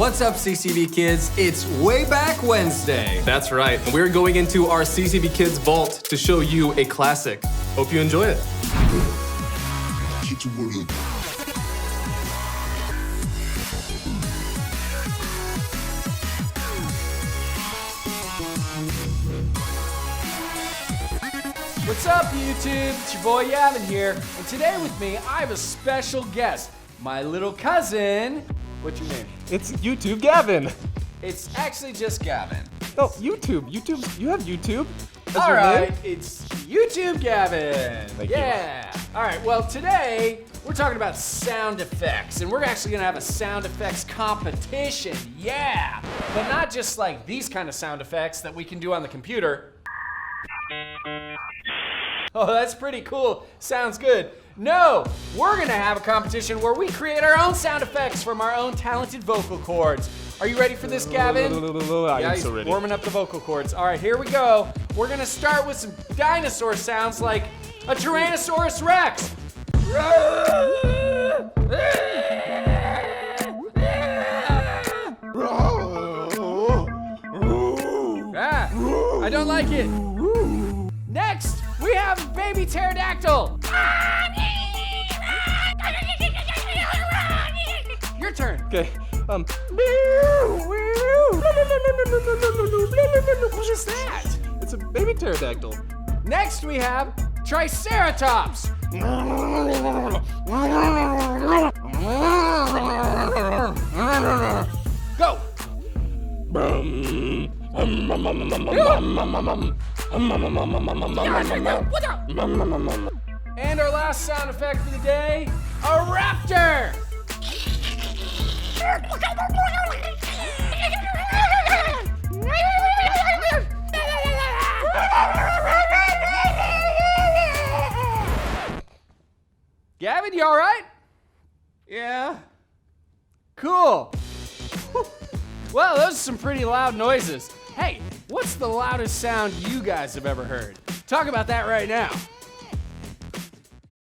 What's up, CCV Kids? It's WAYBACK Wednesday. That's right. We're going into our CCV Kids vault to show you a classic. Hope you enjoy it. What's up, YouTube? It's your boy Yavin here, and today with me, I have a special guest, my little cousin. What's your name? It's YouTube Gavin. It's actually just Gavin. Oh, YouTube. You have YouTube? All right, it's YouTube Gavin. Thank yeah. All right, well, today we're talking about sound effects, and we're actually gonna have a sound effects competition. Yeah, but not just like these kind of sound effects that we can do on the computer. Oh, that's pretty cool. Sounds good. No, we're gonna have a competition where we create our own sound effects from our own talented vocal cords. Are you ready for this, Gavin? I'm so ready. Warming up the vocal cords. All right, here we go. We're gonna start with some dinosaur sounds like a Tyrannosaurus Rex. I don't like it. Next, we have a baby pterodactyl. Your turn. Okay. What is that? It's a baby pterodactyl. Next, we have Triceratops. Go. And our last sound effect for the day, a raptor. Gavin, you all right? Yeah. Cool. Well, those are some pretty loud noises. Hey, what's the loudest sound you guys have ever heard? Talk about that right now.